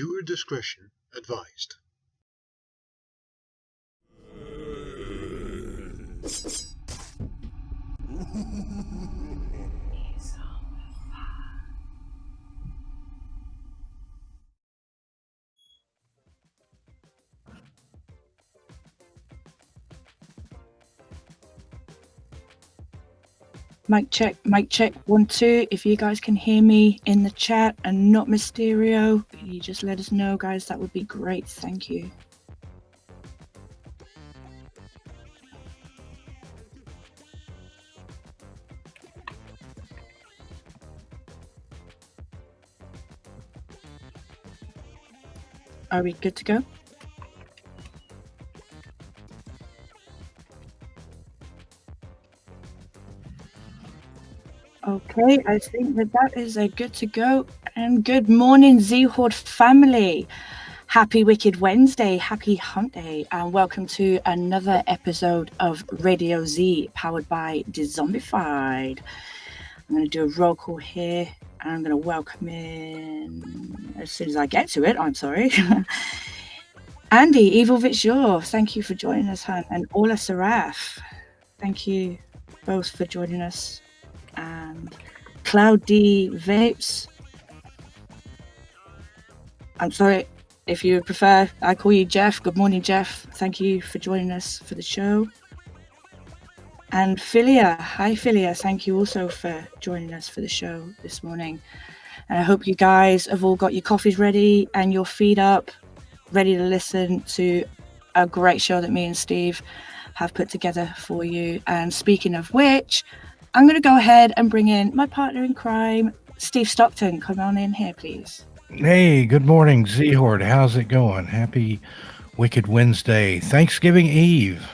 Viewer discretion advised. Mic check, 1, 2. If you guys can hear me in the chat and not Mysterio, you just let us know, guys. That would be great. Thank you. Are we good to go? Okay, I think that is a good to go. And good morning, Z-Horde family. Happy Wicked Wednesday, happy hump day, and welcome to another episode of Radio Z, powered by Dezombified. I'm going to do a roll call here, and I'm going to welcome in, as soon as I get to it, I'm sorry. Andy, Evil Vitsure, thank you for joining us, Han, and Ola Saraf, thank you both for joining us. And Cloud D Vapes, I'm sorry, if you prefer, I call you Jeff. Good morning, Jeff. Thank you for joining us for the show. And Philia, hi Philia, thank you also for joining us for the show this morning. And I hope you guys have all got your coffees ready and your feet up, ready to listen to a great show that me and Steve have put together for you. And speaking of which, I'm going to go ahead and bring in my partner in crime, Steve Stockton. Come on in here, please. Hey, good morning, Z-Horde. How's it going? Happy Wicked Wednesday. Thanksgiving Eve.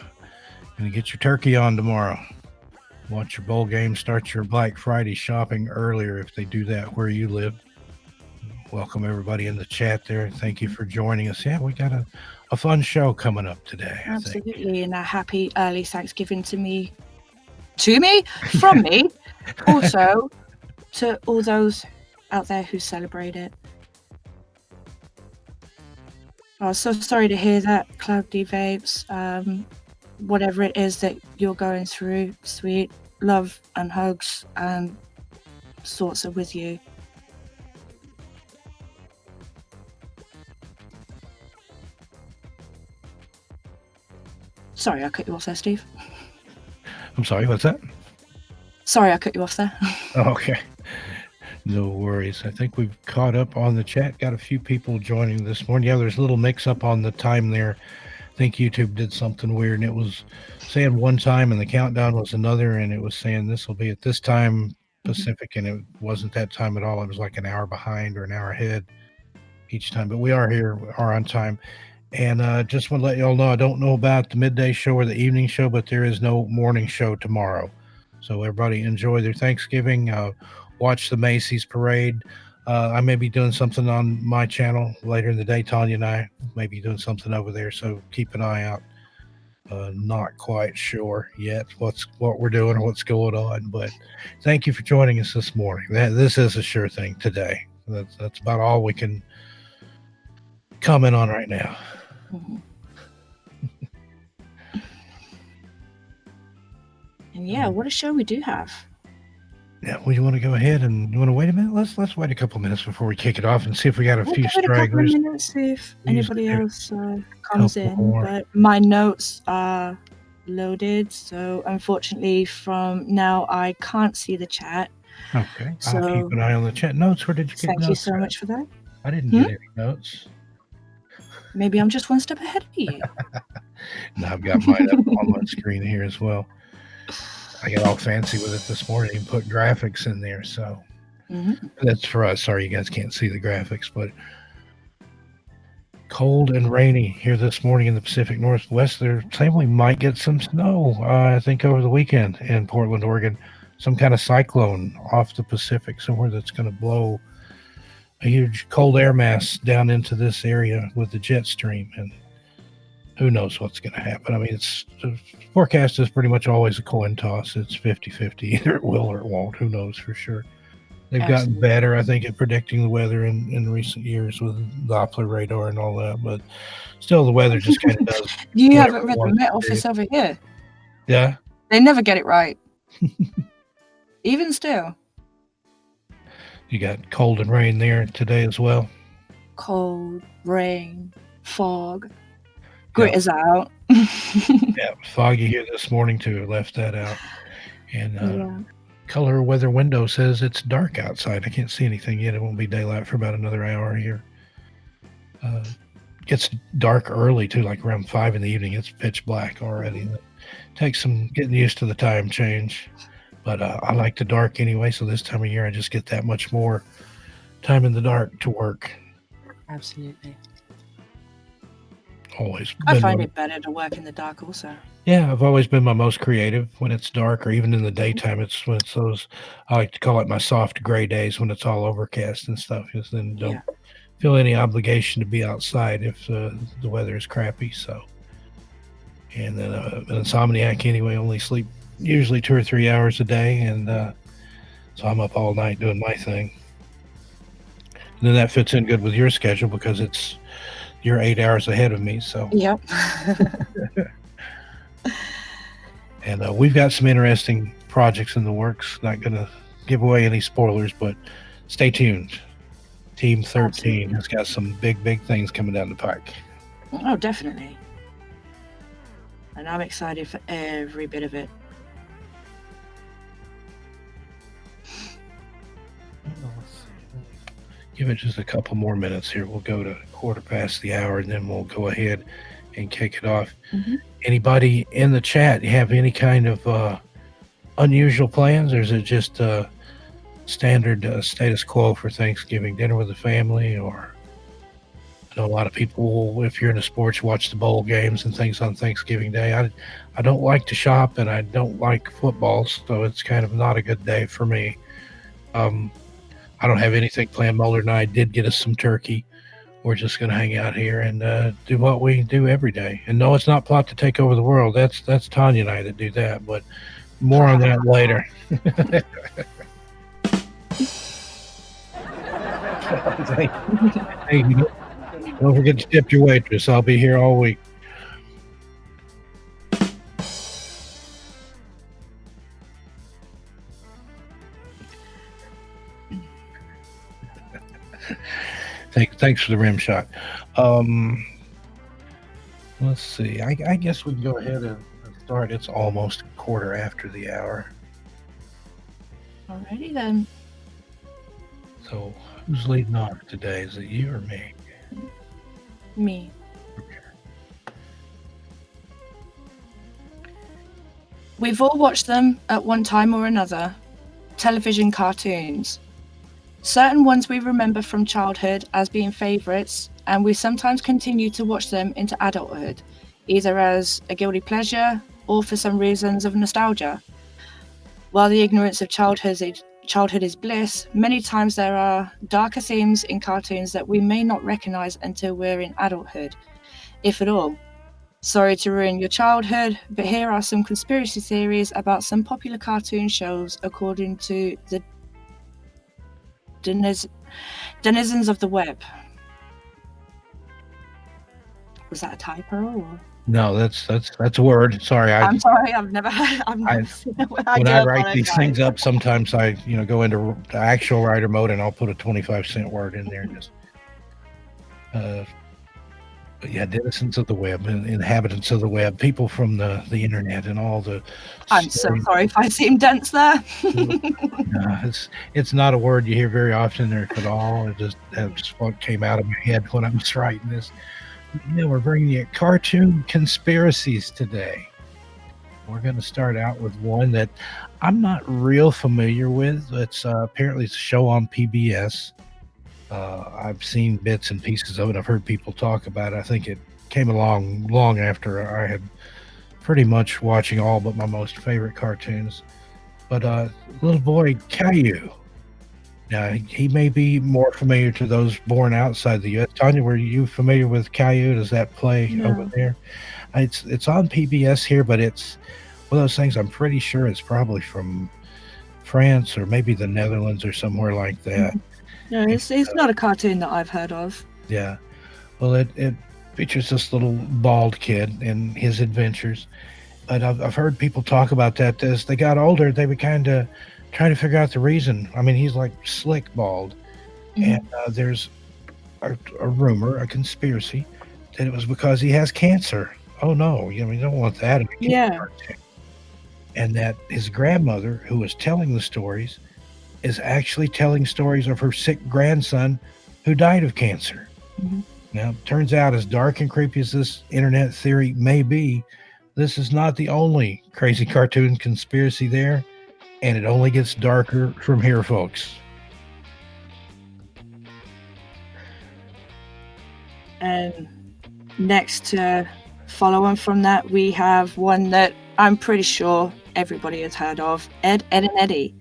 Gonna get your turkey on tomorrow. Watch your bowl game. Start your Black Friday shopping earlier if they do that where you live. Welcome everybody in the chat there. Thank you for joining us. Yeah, we got a fun show coming up today. Absolutely, and a happy early Thanksgiving from me, also to all those out there who celebrate it. Oh, so sorry to hear that, Cloud D Vapes. Whatever it is that you're going through, sweet love and hugs and thoughts are with you. Sorry, I cut you off there, Steve. I'm sorry, what's that? Sorry, I cut you off there. Okay. No worries. I think we've caught up on the chat. Got a few people joining this morning. Yeah, there's a little mix up on the time there. I think YouTube did something weird, and it was saying one time and the countdown was another, and it was saying this will be at this time Pacific, and it wasn't that time at all. It was like an hour behind or an hour ahead each time, but we are here, we are on time. And just want to let you all know, I don't know about the midday show or the evening show, but there is no morning show tomorrow. So everybody enjoy their Thanksgiving. Watch the Macy's parade. I may be doing something on my channel later in the day. Tanya and I may be doing something over there, so keep an eye out. Not quite sure yet what we're doing or what's going on, but thank you for joining us this morning. This is a sure thing today. That's about all we can comment on right now. Mm-hmm. And yeah, what a show we do have. Yeah, well, you want to go ahead and you want to wait a minute? Let's wait a couple minutes before we kick it off and see if we got a few stragglers. A minute, see if anybody else comes in. More. But my notes are loaded, so unfortunately, from now I can't see the chat. Okay, so I'll keep an eye on the chat notes. Where did you get notes? Thank you so much for that. I didn't get any notes. Maybe I'm just one step ahead of you. No, I've got mine up on my screen here as well. I got all fancy with it this morning and put graphics in there, so that's for us. Sorry you guys can't see the graphics, but cold and rainy here this morning in the Pacific Northwest. They're saying we might get some snow, I think, over the weekend in Portland, Oregon. Some kind of cyclone off the Pacific somewhere that's going to blow a huge cold air mass down into this area with the jet stream, and who knows what's going to happen. I mean, the forecast is pretty much always a coin toss. It's 50-50. Either it will or it won't. Who knows for sure. They've gotten Absolutely. better, I think, at predicting the weather in recent years with Doppler radar and all that. But still, the weather just kind of does You whatever haven't it read the wants Met to do. Office over here. Yeah. They never get it right. Even still. You got cold and rain there today as well. Cold, rain, fog, gritter's out. Yeah, foggy here this morning too. I left that out. And color weather window says it's dark outside. I can't see anything yet. It won't be daylight for about another hour here. Gets dark early too, like around 5 in the evening. It's pitch black already. It takes some getting used to the time change. But I like the dark anyway, so this time of year I just get that much more time in the dark to work. Absolutely. Always. I find it better to work in the dark also. Yeah, I've always been my most creative when it's dark, or even in the daytime. It's when it's those, I like to call it my soft gray days, when it's all overcast and stuff, because then don't feel any obligation to be outside if the weather is crappy. So, and then an insomniac anyway, only sleep usually 2 or 3 hours a day, and so I'm up all night doing my thing. And then that fits in good with your schedule because you're 8 hours ahead of me. So yep. And we've got some interesting projects in the works. Not going to give away any spoilers, but stay tuned. Team 13 has got some big things coming down the pike. Oh, definitely. And I'm excited for every bit of it. Give it just a couple more minutes here. We'll go to 1/4 the hour, and then we'll go ahead and kick it off. Anybody in the chat have any kind of unusual plans, or is it just standard status quo for Thanksgiving dinner with the family? Or I know a lot of people, if you're into sports, watch the bowl games and things on Thanksgiving Day. I don't like to shop, and I don't like football, so it's kind of not a good day for me. I don't have anything planned. Mulder and I did get us some turkey. We're just going to hang out here and do what we do every day. And no, it's not plot to take over the world. That's Tanya and I that do that, but more on that later. Hey, don't forget to tip your waitress. I'll be here all week. Thanks for the rim shot. Let's see. I guess we can go ahead and start. It's almost 1/4 the hour. Alrighty then. So who's leading off today? Is it you or me? Me. Okay. We've all watched them at one time or another. Television cartoons. Certain ones we remember from childhood as being favourites, and we sometimes continue to watch them into adulthood, either as a guilty pleasure or for some reasons of nostalgia. While the ignorance of childhood is bliss, many times there are darker themes in cartoons that we may not recognise until we're in adulthood, if at all. Sorry to ruin your childhood, but here are some conspiracy theories about some popular cartoon shows according to the denizens of the web. Was that a typo? Or? No, that's a word. Sorry, I'm sorry. I've never seen it. When I write these things up, sometimes I go into the actual writer mode and I'll put a 25-cent word in there. Just, but yeah, denizens of the web, inhabitants of the web, people from the internet, and all the. I'm so sorry if I seem dense there. No, it's not a word you hear very often, or if at all. That's just what came out of my head when I was writing this. We're bringing you cartoon conspiracies today. We're going to start out with one that I'm not real familiar with. It's apparently it's a show on PBS. I've seen bits and pieces of it. I've heard people talk about it. I think it came along long after I had pretty much watching all but my most favorite cartoons. But little boy Caillou. Now, he may be more familiar to those born outside the U.S. Tanya, were you familiar with Caillou? Does that play over there? It's on PBS here, but it's one of those things I'm pretty sure it's probably from France or maybe the Netherlands or somewhere like that. No, it's not a cartoon that I've heard of. Yeah. Well, it features this little bald kid and his adventures. But I've heard people talk about that as they got older, they would kind of try to figure out the reason. I mean, he's like slick bald. And there's a rumor, a conspiracy, that it was because he has cancer. Oh no, you don't want that in a kid Yeah. cartoon. And that his grandmother, who was telling the stories, is actually telling stories of her sick grandson who died of cancer. Now, it turns out, as dark and creepy as this internet theory may be, this is not the only crazy cartoon conspiracy there, and it only gets darker from here, folks. And next to follow on from that, we have one that I'm pretty sure everybody has heard of, Ed, Edd n Eddy.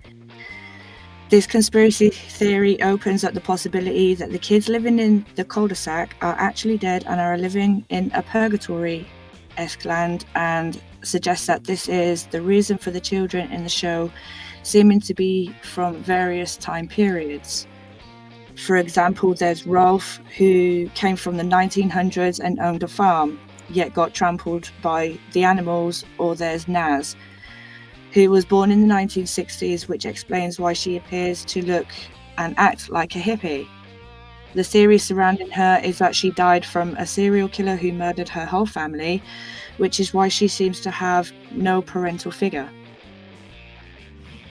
This conspiracy theory opens up the possibility that the kids living in the cul-de-sac are actually dead and are living in a purgatory-esque land, and suggests that this is the reason for the children in the show seeming to be from various time periods. For example, there's Rolf, who came from the 1900s and owned a farm, yet got trampled by the animals. Or there's Naz, who was born in the 1960s, which explains why she appears to look and act like a hippie. The theory surrounding her is that she died from a serial killer who murdered her whole family, which is why she seems to have no parental figure.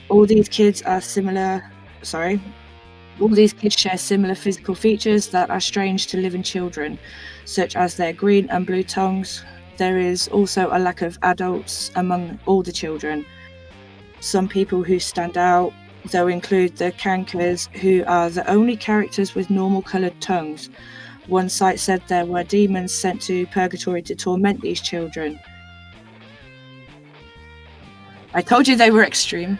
All these kids share similar physical features that are strange to living children, such as their green and blue tongues. There is also a lack of adults among all the children. Some people who stand out, though, include the Cankers, who are the only characters with normal coloured tongues. One site said there were demons sent to purgatory to torment these children. I told you they were extreme.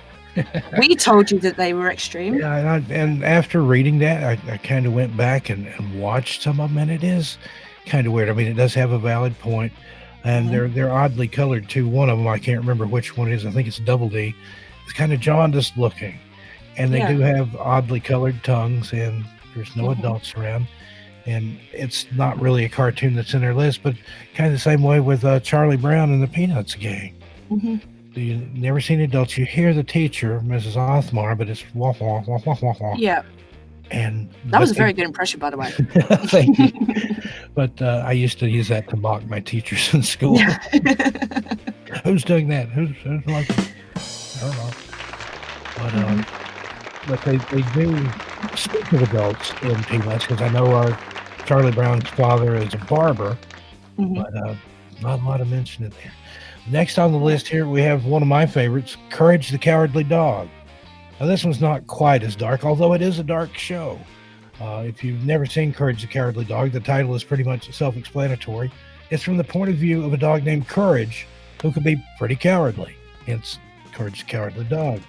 We told you that they were extreme. Yeah, and after reading that, I kind of went back and watched some of them, and it is kind of weird. I mean, it does have a valid point, and they're oddly colored too. One of them, I can't remember which one it is. I think it's Double D. It's kind of jaundiced looking, and they do have oddly colored tongues, and there's no adults around. And it's not really a cartoon that's in their list, but kind of the same way with Charlie Brown and the Peanuts Gang. You never seen adults. You hear the teacher, Mrs. Othmar, but it's wah wah wah wah wah wah. Yeah. And that was a very good impression, by the way. Thank you. But I used to use that to mock my teachers in school. Who's doing that? Who's like? I don't know. But they do speak of adults in Peanuts, because I know Charlie Brown's father is a barber, but not a lot of mention in there. Next on the list here, we have one of my favorites, Courage the Cowardly Dog. Now, this one's not quite as dark, although it is a dark show. If you've never seen Courage the Cowardly Dog, the title is pretty much self-explanatory. It's from the point of view of a dog named Courage, who can be pretty cowardly, hence Courage the Cowardly Dog.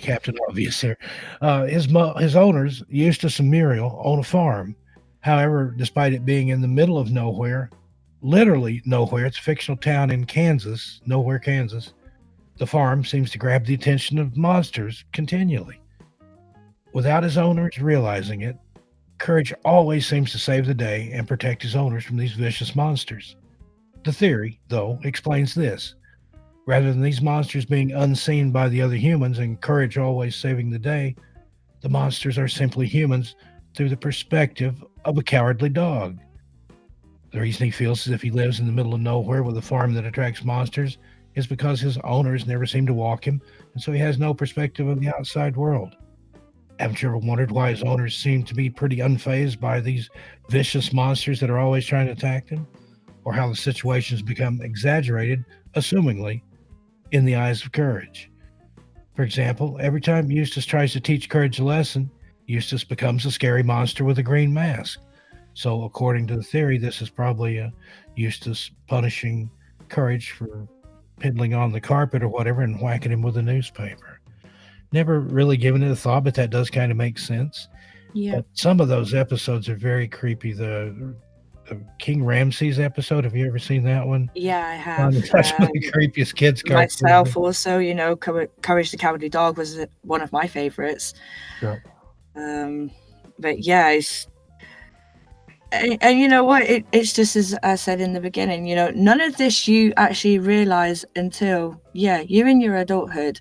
Captain Obvious here. His owners, Eustace and Muriel, own a farm. However, despite it being in the middle of nowhere, literally nowhere, it's a fictional town in Kansas, nowhere, Kansas, the farm seems to grab the attention of monsters continually. Without his owners realizing it, Courage always seems to save the day and protect his owners from these vicious monsters. The theory, though, explains this. Rather than these monsters being unseen by the other humans and Courage always saving the day, the monsters are simply humans through the perspective of a cowardly dog. The reason he feels as if he lives in the middle of nowhere with a farm that attracts monsters is because his owners never seem to walk him, and so he has no perspective of the outside world. Haven't you ever wondered why his owners seem to be pretty unfazed by these vicious monsters that are always trying to attack them? Or how the situations become exaggerated, assumingly, in the eyes of Courage? For example, every time Eustace tries to teach Courage a lesson, Eustace becomes a scary monster with a green mask. So according to the theory, this is probably Eustace punishing Courage for piddling on the carpet or whatever and whacking him with a newspaper. Never really given it a thought, but that does kind of make sense. Yeah. But some of those episodes are very creepy. The King Ramses episode. Have you ever seen that one? Yeah, I have. That's one of the creepiest kids cartoons. Myself also, Courage the Cowardly Dog was one of my favorites. Yeah. But yeah, and you know what? It's just as I said in the beginning, none of this you actually realize until, you're in your adulthood.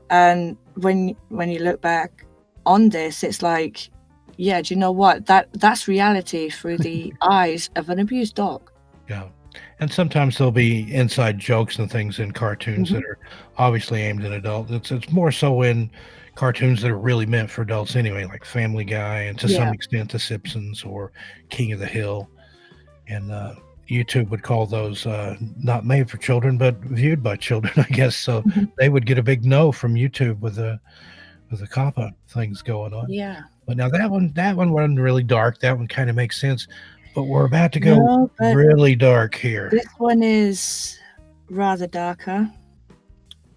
And when you look back on this, it's like, do you know what? That's reality through the eyes of an abused dog. Yeah. And sometimes there'll be inside jokes and things in cartoons that are obviously aimed at adults. It's more so in cartoons that are really meant for adults anyway, like Family Guy and to some extent The Simpsons or King of the Hill. And YouTube would call those not made for children, but viewed by children, I guess. So they would get a big no from YouTube with the COPPA things going on. Yeah. But now that one wasn't really dark. That one kind of makes sense. But we're about to go really dark here. This one is rather darker.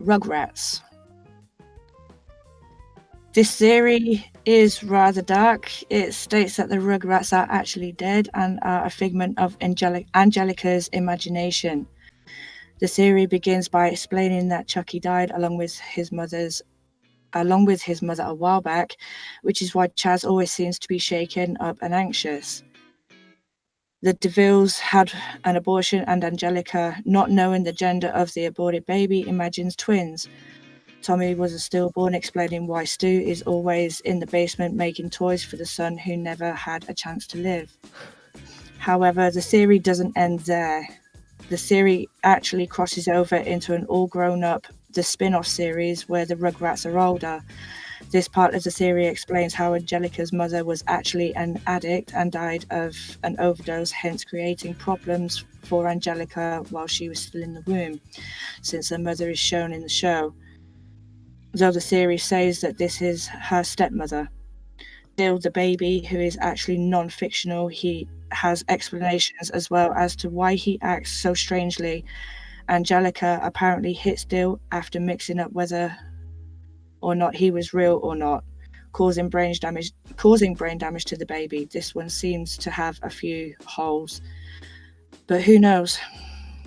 Rugrats. This theory is rather dark. It states that the Rugrats are actually dead and are a figment of Angelica's imagination. The theory begins by explaining that Chucky died along with his mother a while back, which is why Chaz always seems to be shaken up and anxious. The DeVilles had an abortion, and Angelica, not knowing the gender of the aborted baby, imagines twins. Tommy was a stillborn, explaining why Stu is always in the basement making toys for the son who never had a chance to live. However, the theory doesn't end there. The theory actually crosses over into an all-grown-up, the spin-off series where the Rugrats are older. This part of the theory explains how Angelica's mother was actually an addict and died of an overdose, hence creating problems for Angelica while she was still in the womb, since her mother is shown in the show. Though the theory says that this is her stepmother. Still, the baby, who is actually non-fictional, he has explanations as well as to why he acts so strangely. Angelica apparently hit Dill after mixing up whether or not he was real or not, causing brain damage to the baby. This one seems to have a few holes, but who knows?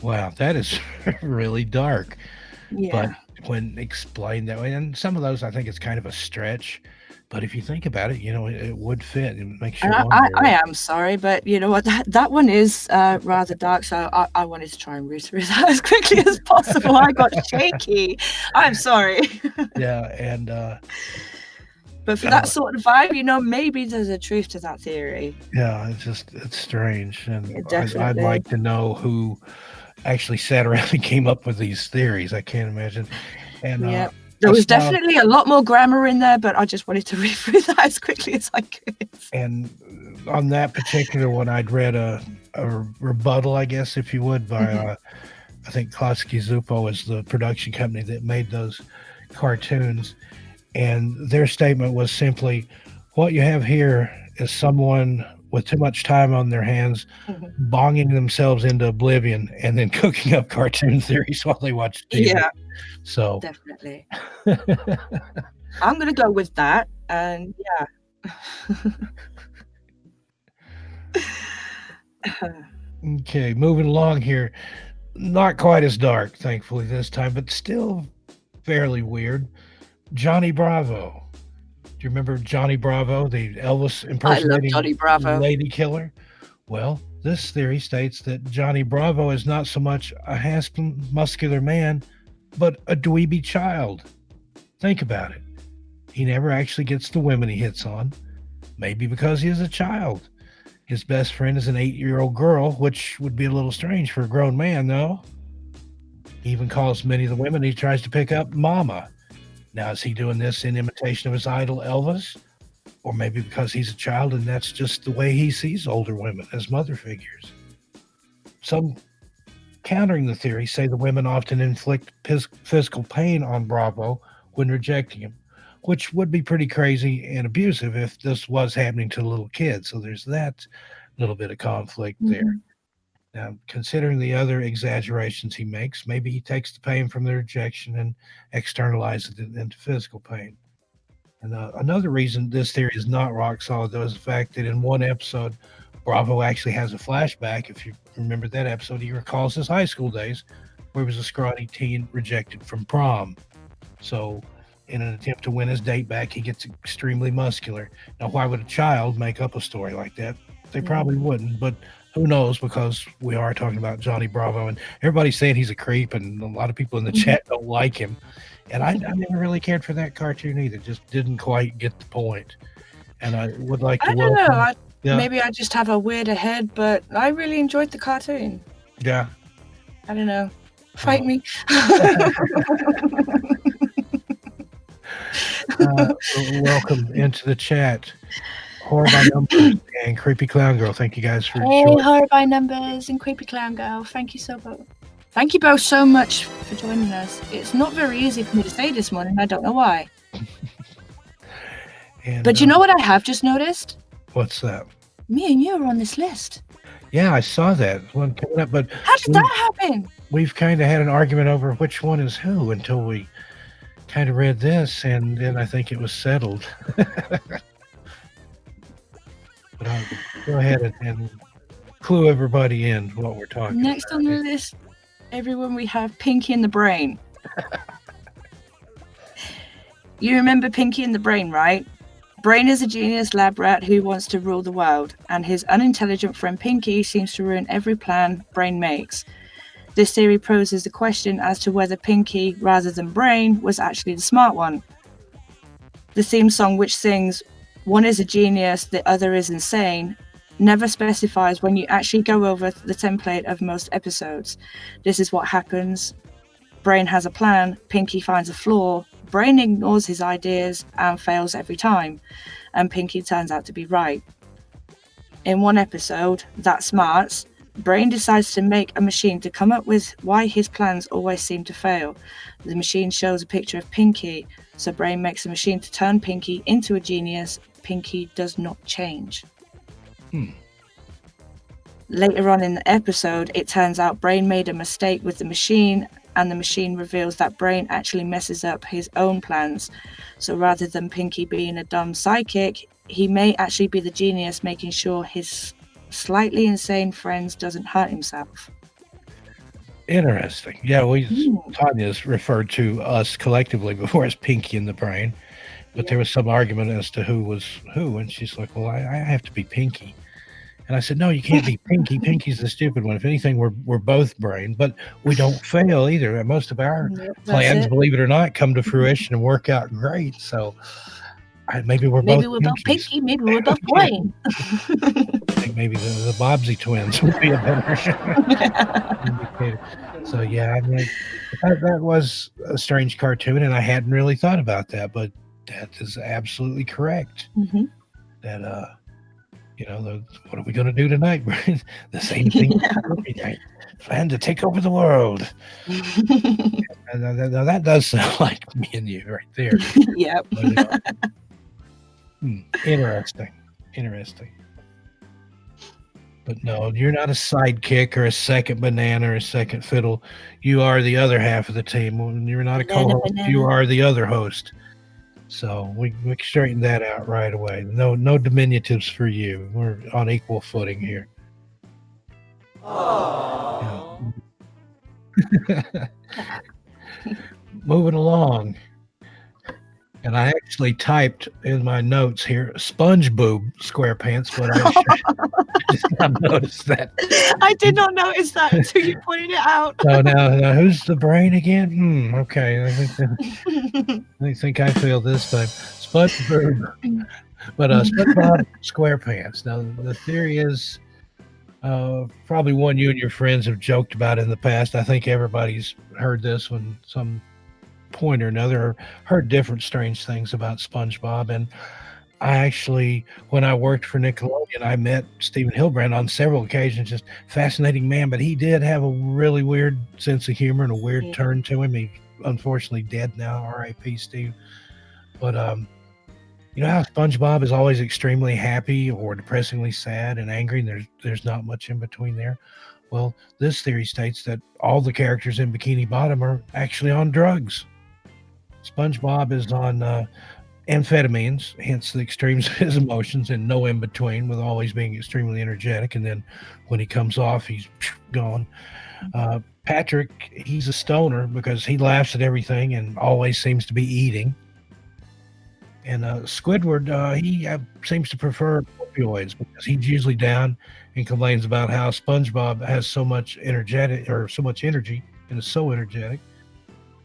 Wow, that is really dark. Yeah. But when explained that way, and some of those I think it's kind of a stretch, but if you think about it, it would fit. It makes you wonder. I am sorry, but you know what? That one is rather dark, so I wanted to try and read through that as quickly as possible. I got shaky. I'm sorry. Yeah, and but for that sort of vibe, maybe there's a truth to that theory. Yeah, it's strange, and I'd like to know who actually sat around and came up with these theories. I can't imagine. And yeah. There was definitely a lot more grammar in there, but I just wanted to read through that as quickly as I could. And on that particular one, I'd read a rebuttal, I guess, if you would, by I think Klosky Zupo is the production company that made those cartoons. And their statement was simply, what you have here is someone with too much time on their hands, bonging themselves into oblivion and then cooking up cartoon theories while they watch TV. Yeah. So definitely. I'm going to go with that. And Okay, moving along here. Not quite as dark, thankfully, this time, but still fairly weird. Johnny Bravo. Do you remember Johnny Bravo, the Elvis impersonating Johnny Bravo. lady killer? Well, this theory states that Johnny Bravo is not so much a handsome, muscular man, but a dweeby child. Think about it. He never actually gets the women he hits on, maybe because he is a child. His best friend is an 8-year-old girl, which would be a little strange for a grown man, though. He even calls many of the women he tries to pick up mama. Now, is he doing this in imitation of his idol Elvis? Or maybe because he's a child and that's just the way he sees older women as mother figures? Some countering the theory say the women often inflict physical pain on Bravo when rejecting him, which would be pretty crazy and abusive if this was happening to little kids. So there's that little bit of conflict there. Now, considering the other exaggerations he makes, maybe he takes the pain from the rejection and externalizes it into physical pain. And another reason this theory is not rock solid, though, is the fact that in one episode, Bravo actually has a flashback. If you remember that episode, he recalls his high school days where he was a scrawny teen rejected from prom. So, in an attempt to win his date back, he gets extremely muscular. Now, why would a child make up a story like that? They probably wouldn't, but who knows, because we are talking about Johnny Bravo, and everybody's saying he's a creep, and a lot of people in the chat don't like him. And I never really cared for that cartoon either. Just didn't quite get the point. And I would like to welcome. I don't know. Maybe I just have a weirder head, but I really enjoyed the cartoon. Yeah. I don't know. Fight me. Welcome into the chat. Horror by Numbers and Creepy Clown Girl. Thank you guys for joining. Horror by Numbers and Creepy Clown Girl. Thank you Thank you both so much for joining us. It's not very easy for me to say this morning. I don't know why. But you know what I have just noticed? What's that? Me and you are on this list. Yeah, I saw that one coming up. But how did that happen? We've kind of had an argument over which one is who until we kind of read this, and then I think it was settled. But I'll go ahead and clue everybody in what we're talking about. Next on the list, everyone, we have Pinky and the Brain. You remember Pinky and the Brain, right? Brain is a genius lab rat who wants to rule the world, and his unintelligent friend Pinky seems to ruin every plan Brain makes. This theory poses the question as to whether Pinky, rather than Brain, was actually the smart one. The theme song, which sings, "One is a genius, the other is insane," never specifies when you actually go over the template of most episodes. This is what happens. Brain has a plan, Pinky finds a flaw, Brain ignores his ideas and fails every time, and Pinky turns out to be right. In one episode, That Smarts, Brain decides to make a machine to come up with why his plans always seem to fail. The machine shows a picture of Pinky, so Brain makes a machine to turn Pinky into a genius. Pinky does not change. Later on in the episode, it turns out Brain made a mistake with the machine, and the machine reveals that Brain actually messes up his own plans. So rather than Pinky being a dumb sidekick, he may actually be the genius, making sure his slightly insane friend doesn't hurt himself. Interesting. Yeah, Tanya's referred to us collectively before as Pinky and the Brain, but there was some argument as to who was who, and she's like, well, I have to be Pinky. And I said, no, you can't be Pinky. Pinky's the stupid one. If anything, we're both Brain, but we don't fail either. Most of our plans, believe it or not, come to fruition and work out great. So maybe we're both Pinky, maybe we're both Brain. I think maybe the Bobbsey twins would be a better indicator. So yeah, I mean, that was a strange cartoon, and I hadn't really thought about that, but that is absolutely correct. Mm-hmm. That what are we going to do tonight? The same thing every night. Plan to take over the world. Now that does sound like me and you right there. Yep. Interesting. But no, you're not a sidekick or a second banana or a second fiddle. You are the other half of the team. You're not a co-host. You are the other host. So we straightened that out right away. No diminutives for you. We're on equal footing here. Aww. Yeah. Moving along. And I actually typed in my notes here, sponge boob SquarePants, but I just not noticed that. I did not notice that until you pointed it out. So now who's the Brain again? Okay, I think I feel this time. Sponge boob, but SpongeBob SquarePants. Now the theory is probably one you and your friends have joked about in the past. I think everybody's heard this when some point or another, or heard different strange things about SpongeBob. And I actually, when I worked for Nickelodeon, I met Stephen Hilbrand on several occasions. Just fascinating man, but he did have a really weird sense of humor and a weird turn to him. He's unfortunately dead now, R.I.P. Steve. But you know how SpongeBob is always extremely happy or depressingly sad and angry, and there's not much in between there. Well, this theory states that all the characters in Bikini Bottom are actually on drugs. SpongeBob is on amphetamines, hence the extremes of his emotions, and no in between, with always being extremely energetic. And then when he comes off, he's gone. Patrick, he's a stoner because he laughs at everything and always seems to be eating. And Squidward, he seems to prefer opioids because he's usually down and complains about how SpongeBob has so much energy and is so energetic.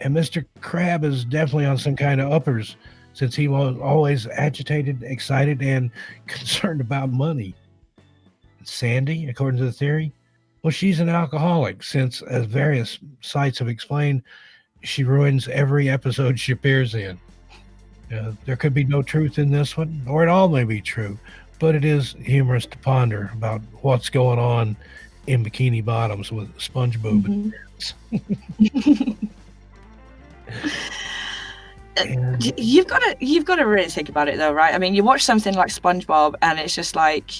And Mr. Crab is definitely on some kind of uppers since he was always agitated, excited, and concerned about money. Sandy, according to the theory, well, she's an alcoholic since, as various sites have explained, she ruins every episode she appears in. There could be no truth in this one, or it all may be true, but it is humorous to ponder about what's going on in Bikini Bottoms with SpongeBob. You've got to really think about it, though, right? I mean, you watch something like SpongeBob, and it's just like,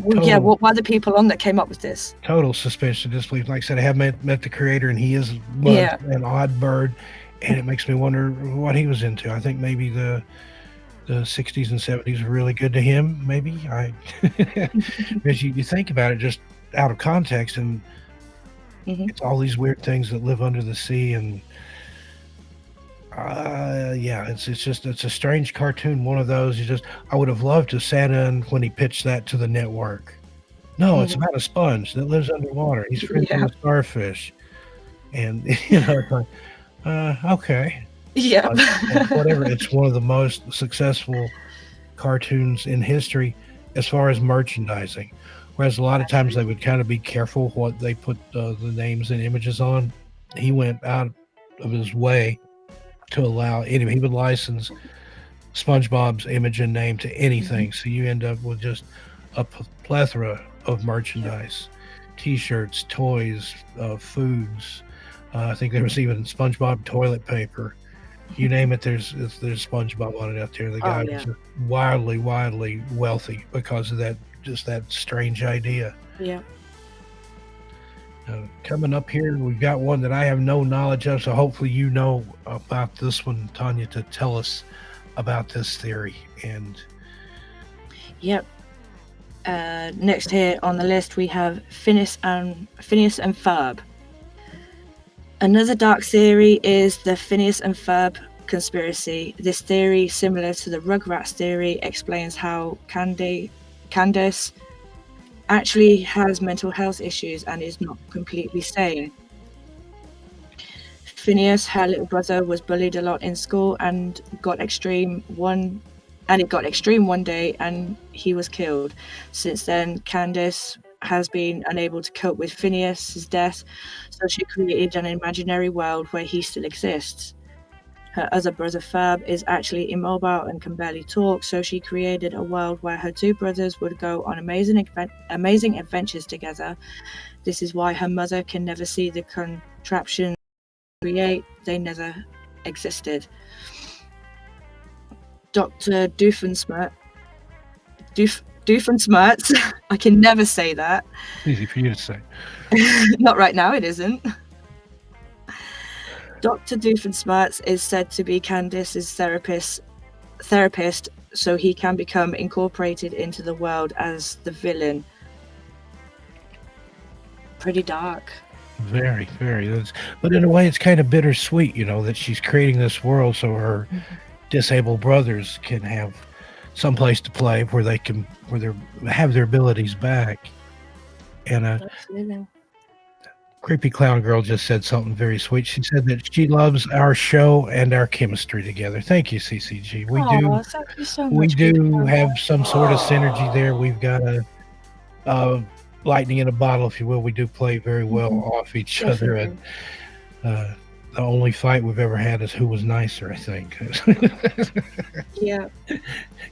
why are the people on that came up with this? Total suspension of disbelief. Like I said, I have met the creator, and he is an odd bird. And it makes me wonder what he was into. I think maybe the 60s and 70s were really good to him. Maybe because you think about it just out of context, and it's all these weird things that live under the sea, and it's a strange cartoon. One of those I would have loved to sat in when he pitched that to the network. No, it's about a sponge that lives underwater. He's friends with a starfish, and it's like. Okay. Yeah. Whatever. It's one of the most successful cartoons in history as far as merchandising. Whereas a lot of times they would kind of be careful what they put the names and images on. He went out of his way to allow he would license SpongeBob's image and name to anything. So you end up with just a plethora of merchandise, T-shirts, toys, foods. I think there was even SpongeBob toilet paper. You name it, there's SpongeBob on it out there. The guy was wildly wealthy because of that strange idea. Yeah. Coming up here, we've got one that I have no knowledge of, so hopefully you know about this one, Tanya, to tell us about this theory. And yep. Next here on the list we have Phineas and Ferb. Another dark theory is the Phineas and Ferb conspiracy. This theory, similar to the Rugrats theory, explains how Candace actually has mental health issues and is not completely sane. Phineas, her little brother, was bullied a lot in school and got extreme one day, and he was killed. Since then, Candace has been unable to cope with Phineas's death, so she created an imaginary world where he still exists. Her other brother Ferb is actually immobile and can barely talk, so she created a world where her two brothers would go on amazing adventures together. This is why her mother can never see the contraption create. They never existed. Dr. Doofenshmirtz, I can never say that. Easy for you to say. Not right now, it isn't. Dr. Doofenshmirtz is said to be Candace's therapist, so he can become incorporated into the world as the villain. Pretty dark. Very, very. But in a way, it's kind of bittersweet, that she's creating this world so her disabled brothers can have some place to play where they have their abilities back. And Creepy Clown Girl just said something very sweet. She said that she loves our show and our chemistry together. Thank you, CCG. Thank you so much. We do have some sort of synergy there. We've got a lightning in a bottle, if you will. We do play very well off each other. And the only fight we've ever had is who was nicer, I think. Yeah.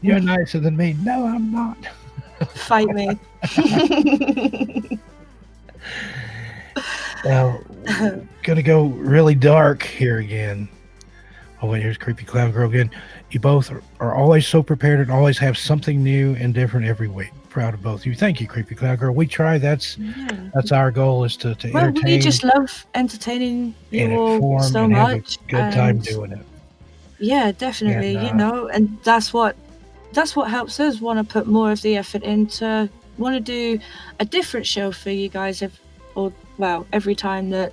You're nicer than me. No, I'm not. Fight me. Now, gonna go really dark here again. Oh, wait, here's Creepy Clown Girl again. You both are always so prepared and always have something new and different every week. Proud of both of you. Thank you, Creepy Clown Girl. We try. That's our goal, is to well, entertain. We just love entertaining you all so and much. Have a good time doing it. Yeah, definitely. And that's what helps us want to put more of the effort into want to do a different show for you guys every time that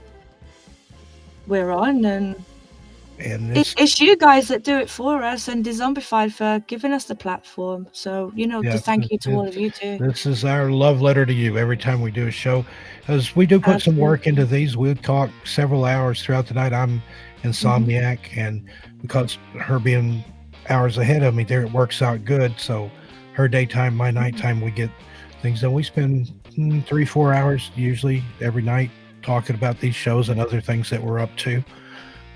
we're on, and it's you guys that do it for us, and Dezombified for giving us the platform. So just thank you to all of you too. This is our love letter to you every time we do a show, because we do put some work into these. We talk several hours throughout the night. I'm insomniac, and because her being hours ahead of me there, it works out good. So her daytime, my nighttime, we get things done. We spend 3-4 hours usually every night talking about these shows and other things that we're up to.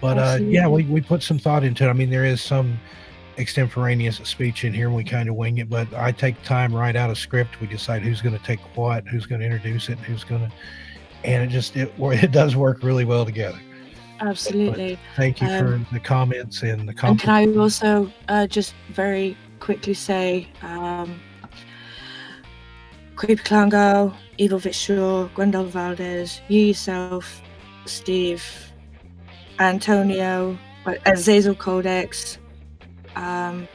But we put some thought into it. I mean, there is some extemporaneous speech in here, and we kind of wing it, but I take time right out of script. We decide who's going to take what, who's going to introduce it, and it does work really well together. Absolutely. But thank you for the comments and the compliments. And can I also just very quickly say, Creepy Clown Girl, Evil Visual, Gwendol Valdez, you yourself, Steve, Antonio, Azazel Codex, and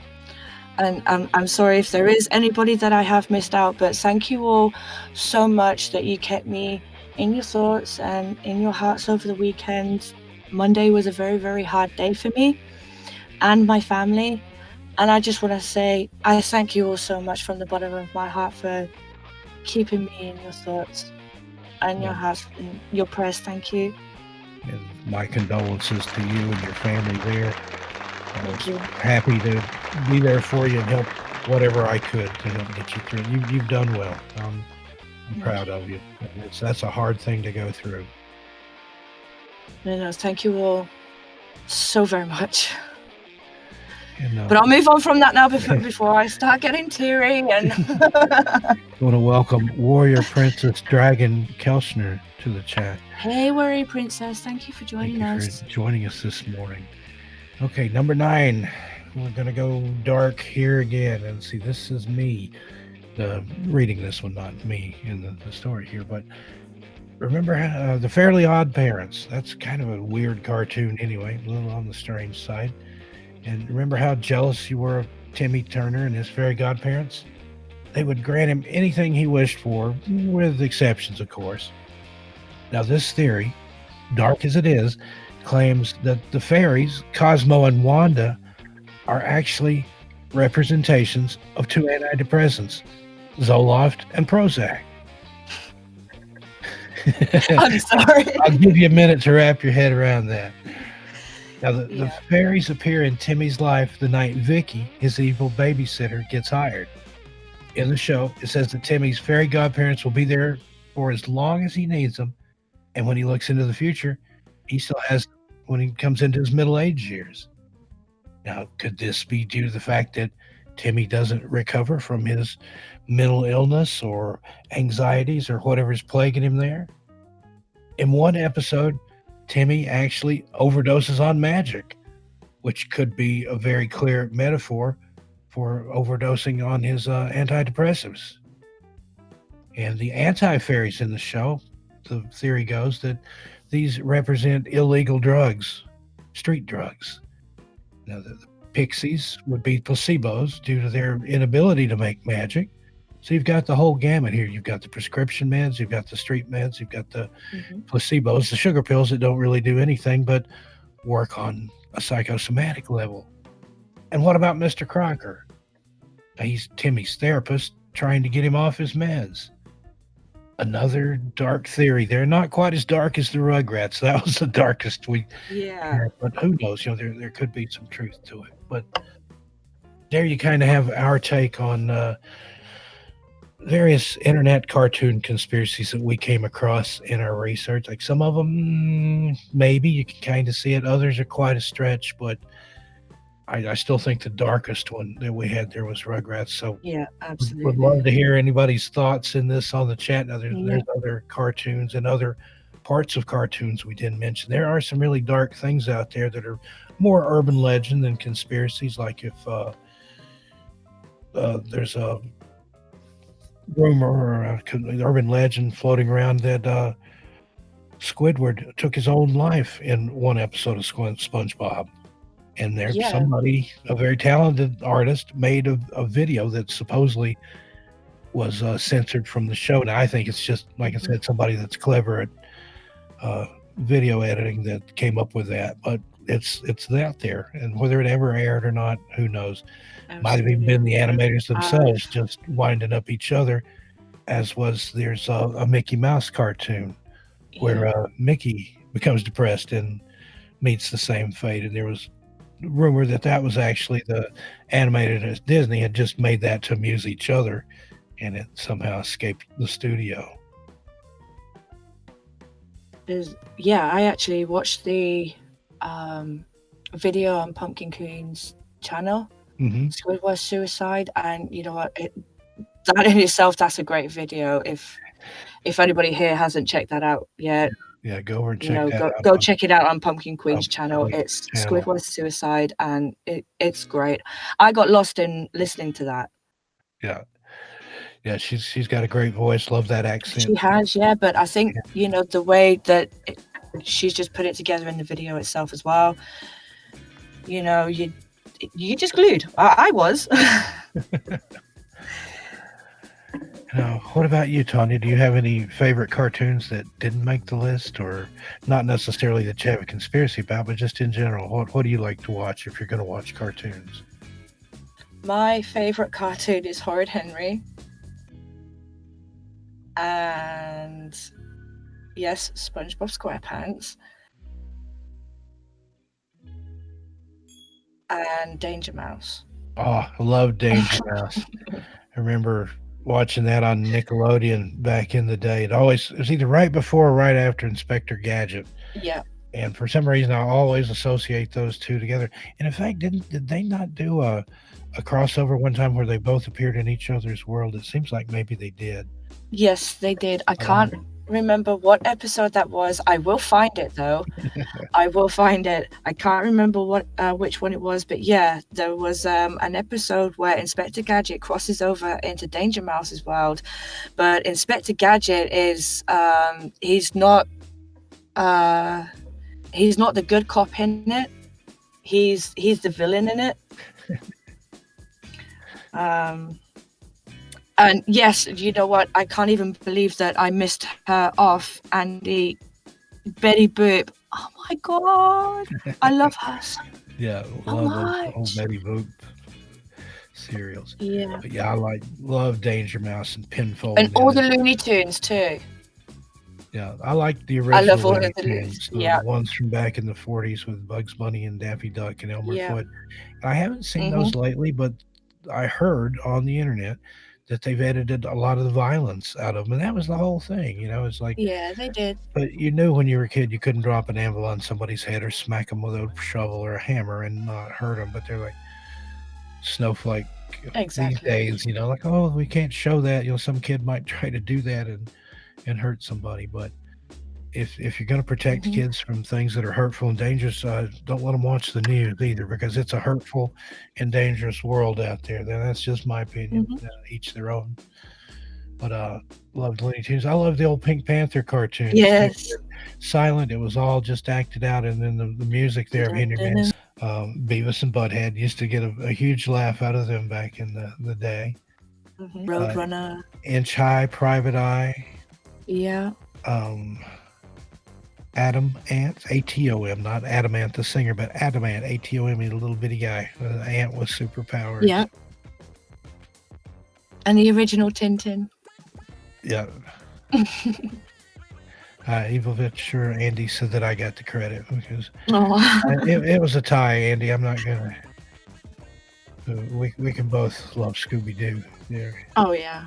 I'm sorry if there is anybody that I have missed out, but thank you all so much that you kept me in your thoughts and in your hearts over the weekend. Monday was a very, very hard day for me and my family, and I just want to say I thank you all so much from the bottom of my heart for keeping me in your thoughts and your hearts and your prayers. Thank you. And my condolences to you and your family there. I was happy to be there for you and help whatever I could to help get you through. You've done well. I'm proud of you. That's a hard thing to go through. No, thank you all so very much. But I'll move on from that now before I start getting teary. And I want to welcome Warrior Princess Dragon Kelchner to the chat. Hey, Warrior Princess, thank you for joining us. Thank you for joining us this morning. Okay, number 9. We're going to go dark here again. And see, this is me reading this one, not me in the story here. But remember the Fairly Odd Parents. That's kind of a weird cartoon anyway, a little on the strange side. And remember how jealous you were of Timmy Turner and his fairy godparents? They would grant him anything he wished for, with exceptions, of course. Now, this theory, dark as it is, claims that the fairies, Cosmo and Wanda, are actually representations of 2 antidepressants, Zoloft and Prozac. I'm sorry. I'll give you a minute to wrap your head around that. Now, the fairies appear in Timmy's life the night Vicky, his evil babysitter, gets hired. In the show, it says that Timmy's fairy godparents will be there for as long as he needs them, and when he looks into the future, he still has when he comes into his middle-age years. Now, could this be due to the fact that Timmy doesn't recover from his mental illness or anxieties or whatever's plaguing him there? In one episode, Timmy actually overdoses on magic, which could be a very clear metaphor for overdosing on his antidepressives. And the anti-fairies in the show, the theory goes that these represent illegal drugs, street drugs. Now, the pixies would be placebos due to their inability to make magic. So you've got the whole gamut here. You've got the prescription meds, you've got the street meds, you've got the placebos, the sugar pills that don't really do anything but work on a psychosomatic level. And what about Mr. Crocker? He's Timmy's therapist trying to get him off his meds. Another dark theory. They're not quite as dark as the Rugrats. That was the darkest we had. But who knows? There could be some truth to it. But there you kind of have our take on various internet cartoon conspiracies that we came across in our research. Like some of them, maybe you can kind of see it. Others are quite a stretch, but I still think the darkest one that we had there was Rugrats. So yeah, absolutely. Would love to hear anybody's thoughts in this on the chat. Now, there's other cartoons and other parts of cartoons we didn't mention. There are some really dark things out there that are more urban legend than conspiracies. Like if there's a rumor or an urban legend floating around that Squidward took his own life in one episode of SpongeBob. And there's Yeah. somebody, a very talented artist, made a video that supposedly was censored from the show. Now I think it's just, like I said, somebody that's clever at video editing that came up with that. But it's out there, and whether it ever aired or not, who knows? Might have even been the animators themselves just winding up each other. As there's a Mickey Mouse cartoon where Mickey becomes depressed and meets the same fate, and there was rumor that was actually the animators. Disney had just made that to amuse each other, and it somehow escaped the studio. I actually watched the video on Pumpkin Queen's channel, Squidward Suicide, and you know what? That in itself, that's a great video. If anybody here hasn't checked that out yet, go over and check that out. Go check it out on Pumpkin Queen's channel. It's Squidward Suicide, and it's great. I got lost in listening to that. Yeah, she's got a great voice. Love that accent. She has, yeah. But I think the way that she's just put it together in the video itself as well. You just glued. I was. Now, what about you, Tanya? Do you have any favorite cartoons that didn't make the list, or not necessarily that you have a conspiracy about, but just in general? What do you like to watch if you're going to watch cartoons? My favorite cartoon is Horrid Henry. And yes, SpongeBob SquarePants. And Danger Mouse. Oh, I love Danger Mouse. I remember watching that on Nickelodeon back in the day. It was either right before or right after Inspector Gadget. Yeah. And for some reason, I always associate those two together. And in fact, did they not do a crossover one time where they both appeared in each other's world? It seems like maybe they did. Yes, they did. I can't remember what episode that was. I will find it though. I will find it. I can't remember which one it was, but yeah, there was an episode where Inspector Gadget crosses over into Danger Mouse's world, but Inspector Gadget is he's not the good cop in it. He's the villain in it. And yes, you know what? I can't even believe that I missed her off. Andy, Betty Boop. Oh my god, I love her. Yeah, love old Betty Boop serials. Yeah, but yeah, I love Danger Mouse and Pinfold and all the Looney Tunes too. Yeah, I like the original. I love all Looney of Tunes, the ones from back in the 40s with Bugs Bunny and Daffy Duck and Elmer Fudd. I haven't seen those lately, but I heard on the internet that they've edited a lot of the violence out of them, and that was the whole thing. It's like, yeah, they did. But you knew when you were a kid you couldn't drop an anvil on somebody's head or smack them with a shovel or a hammer and not hurt them. But they're like snowflake these days, like, oh, we can't show that. Some kid might try to do that and hurt somebody. But if you're going to protect kids from things that are hurtful and dangerous, don't let them watch the news either, because it's a hurtful and dangerous world out there. That's just my opinion. Each their own. But loved Looney Tunes. I love the old Pink Panther cartoons. Yes. Silent. It was all just acted out, and then the music there. Beavis and Butthead used to get a huge laugh out of them back in the day. Roadrunner. Inch High, Private Eye. Yeah. Adam Ant, ATOM, not Adam Ant the singer, but Adam Ant, ATOM, he's a little bitty guy, ant with superpowers. Yeah. And the original Tintin. Yeah. Evil sure Andy said that I got the credit because it was a tie, Andy. I'm not gonna. We can both love Scooby-Doo there. Oh yeah,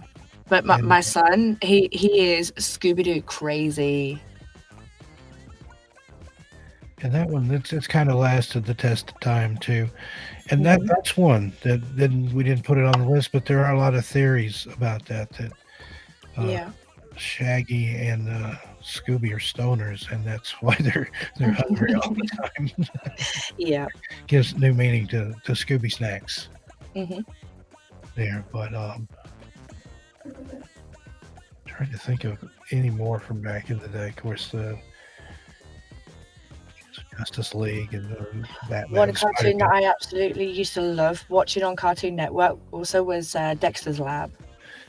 but my son, he is Scooby-Doo crazy. And that one, it's kind of lasted the test of time too, and that's one that we didn't put it on the list, but there are a lot of theories about that. Shaggy and Scooby are stoners, and that's why they're hungry all the time. Yeah, gives new meaning to Scooby snacks. There, but trying to think of any more from back in the day. Of course, Justice League and Batman. One and cartoon that Spider-Man. I absolutely used to love watching on Cartoon Network also was Dexter's Lab.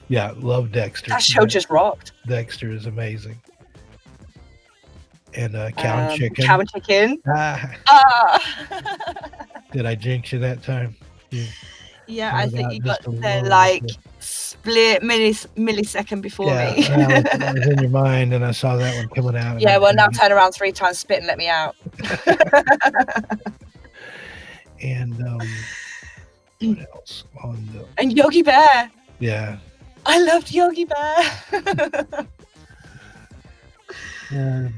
Yeah, love Dexter. That show just rocked. Dexter is amazing. And Cow and Chicken. Cow and Chicken. Did I jinx you that time? Yeah, I think you got just a there little like bit. split millisecond before me. That was in your mind, and I saw that one coming out. Yeah, well, now turn around 3 times, spit and let me out. And what else on the? And Yogi Bear. Yeah. I loved Yogi Bear.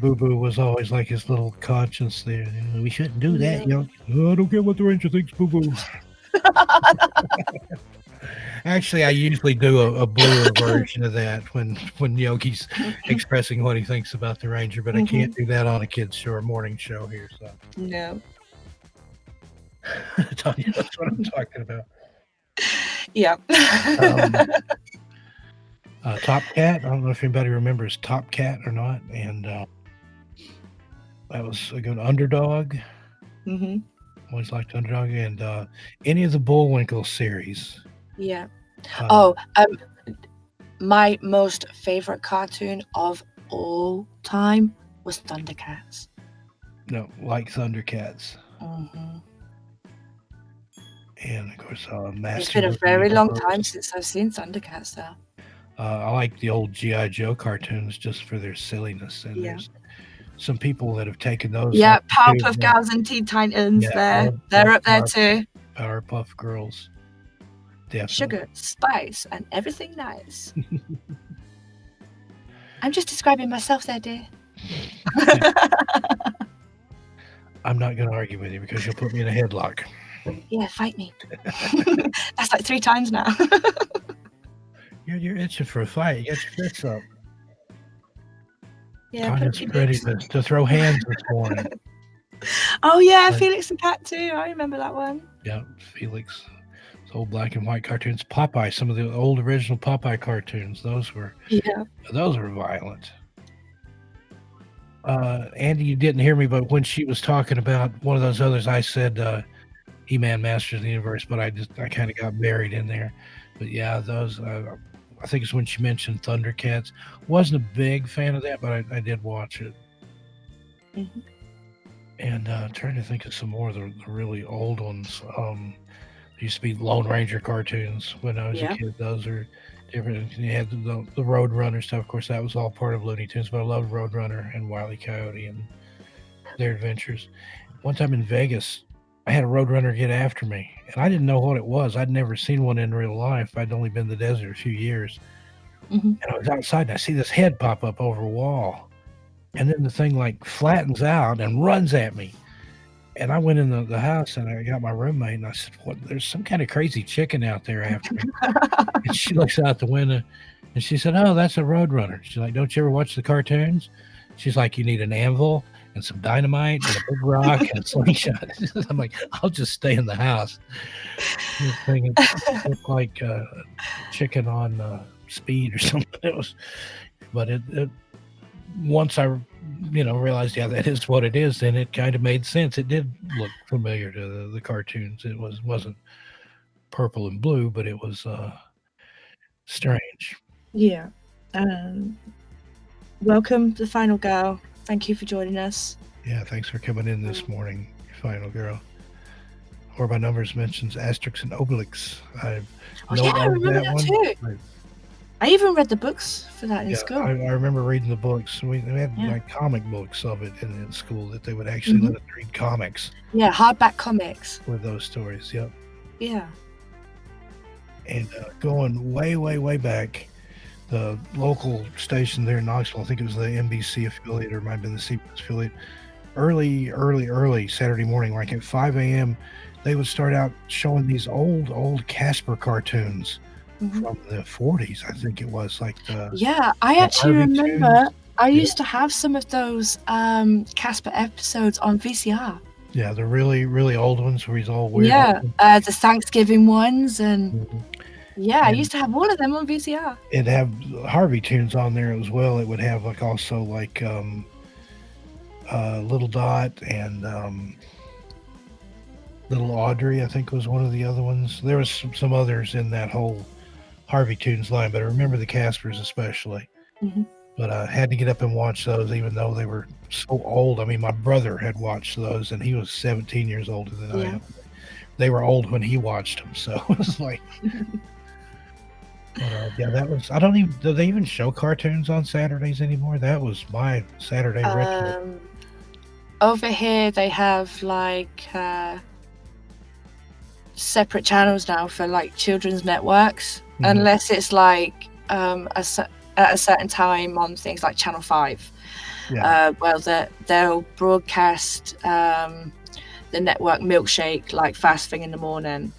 Boo Boo was always like his little conscience there. We shouldn't do that, Yogi. Oh, I don't care what the ranger thinks, Boo Boo. Actually, I usually do a bluer version of that when Yogi's expressing what he thinks about the ranger, but I can't do that on a kids' show or morning show here. So no. Tanya, that's what I'm talking about. Yeah. Top Cat. I don't know if anybody remembers Top Cat or not, and that was a good Underdog. Always liked Underdog, and any of the Bullwinkle series. Yeah. My most favorite cartoon of all time was Thundercats. No, like Thundercats. Mm-hmm. And of course, Master. It's been a very long time since I've seen Thundercats, though. I like the old G.I. Joe cartoons just for their silliness, and there's some people that have taken those. Yeah, Powerpuff Girls and Teen Titans. They're up there too. Powerpuff Girls. Definitely. Sugar, spice, and everything nice. I'm just describing myself there, dear. I'm not going to argue with you because you'll put me in a headlock. Yeah, fight me. That's like 3 times now. You're itching for a fight. You got your fists up. Yeah, Tanya's ready to throw hands this morning. Oh yeah, Felix the Cat too. I remember that one. Yeah, Felix. Those old black and white cartoons. Popeye, some of the old original Popeye cartoons. Those were violent. Andy, you didn't hear me, but when she was talking about one of those others, I said He-Man Masters of the Universe, but I kind of got buried in there. But yeah, those. I think it's when she mentioned Thundercats. Wasn't a big fan of that, but I did watch it. And trying to think of some more of the really old ones. There used to be Lone Ranger cartoons when I was a kid. Those are different. You had the Roadrunner stuff. Of course, that was all part of Looney Tunes, but I loved Roadrunner and Wile E. Coyote and their adventures. One time in Vegas, I had a Roadrunner get after me, and I didn't know what it was. I'd never seen one in real life. I'd only been in the desert a few years. And I was outside, and I see this head pop up over a wall. And then the thing like flattens out and runs at me. And I went in the house, and I got my roommate, and I said, "What? There's some kind of crazy chicken out there after me." And she looks out the window, and she said, "Oh, that's a Roadrunner." She's like, "Don't you ever watch the cartoons?" She's like, "You need an anvil and some dynamite and a big rock and a slingshot." I'm like, "I'll just stay in the house." This thing looked like chicken on speed or something. It was, but it once I realized, that is what it is, then it kind of made sense. It did look familiar to the cartoons. It wasn't purple and blue, but it was strange. Yeah. Welcome, the final girl. Thank you for joining us. Yeah, thanks for coming in this morning, final girl. Or by numbers mentions Asterix and Obelix. I remember that too. I even read the books for that in school. I remember reading the books. We had like comic books of it in school that they would actually let us read comics. Yeah, hardback comics. With those stories, yep. Yeah. And going way, way, way back, the local station there in Knoxville, I think it was the NBC affiliate or it might have been the CBS affiliate, early Saturday morning, like at 5 a.m., they would start out showing these old Casper cartoons. From the 40s, I think it was like I actually remember I used to have some of those Casper episodes on VCR. Yeah, the really, really old ones where he's all weird. The Thanksgiving ones and I used to have all of them on VCR. It'd have Harvey tunes on there as well. It would have like also like Little Dot and Little Audrey, I think was one of the other ones. There was some others in that whole Harvey Tunes line, but I remember the Caspers especially. Mhm. But I had to get up and watch those, even though they were so old. I mean, my brother had watched those, and he was 17 years older than I Yeah. am. They were old when he watched them, so it was like, yeah, that was. I don't even. Do they even show cartoons on Saturdays anymore? That was my Saturday ritual. Over here, they have like separate channels now for like children's networks, unless it's like at a certain time on things like Channel 5. Yeah. Well, they'll broadcast the network Milkshake like first thing in the morning,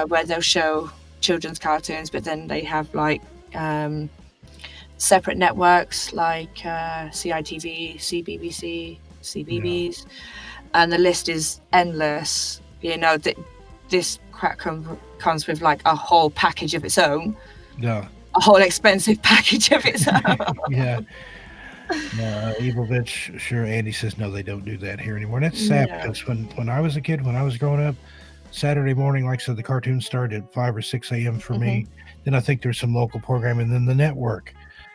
where they'll show children's cartoons, but then they have like separate networks like CITV, CBBC, CBBS, and the list is endless. You know, this crap comes with like a whole package of its own. Yeah. A whole expensive package of its own. Yeah. Evil Bitch, sure. Andy says no, they don't do that here anymore. And that's sad because when I was a kid, when I was growing up, Saturday morning, like I said, the cartoons started at 5 or 6 a.m. for me. Then I think there's some local programming. Then the network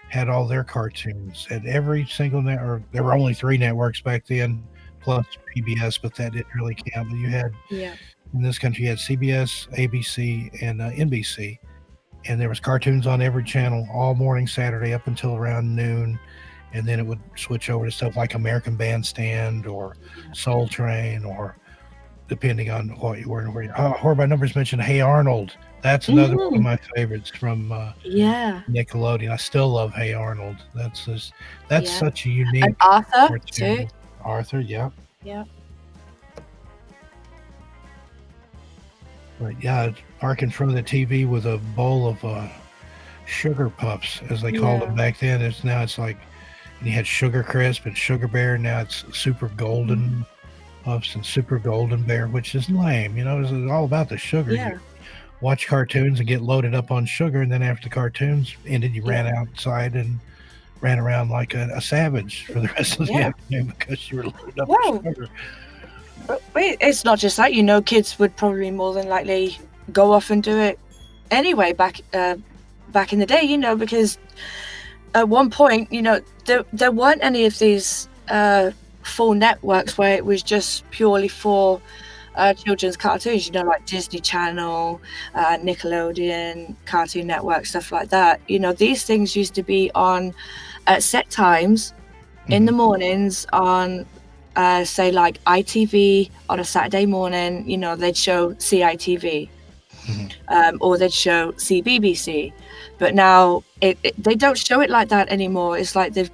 had all their cartoons. And every single network, there were only 3 networks back then, plus PBS, but that didn't really count. But you had, in this country, you had CBS, ABC, and NBC. And there was cartoons on every channel all morning Saturday up until around noon. And then it would switch over to stuff like American Bandstand or Soul Train, or depending on what you were and where you Horror by Numbers mentioned Hey Arnold. That's another one of my favorites from Nickelodeon. I still love Hey Arnold. That's such a unique. And Arthur too. Arthur, yeah. Yeah. But yeah, park in front of the TV with a bowl of sugar puffs, as they called them back then. Now it's like, you had Sugar Crisp and Sugar Bear. Now it's Super Golden Puffs and Super Golden Bear, which is lame. You know, it's all about the sugar. Yeah. You watch cartoons and get loaded up on sugar, and then after the cartoons ended, you ran outside and ran around like a savage for the rest of the afternoon because you were loaded up on sugar. But it's not just that. You know, kids would probably more than likely go off and do it anyway back in the day. You know, because at one point, you know, there weren't any of these full networks where it was just purely for children's cartoons, you know, like Disney Channel, Nickelodeon, Cartoon Network, stuff like that. You know, these things used to be on at set times in the mornings on, say, like ITV on a Saturday morning. You know, they'd show CITV. Or they'd show CBBC, but now they don't show it like that anymore. It's like they've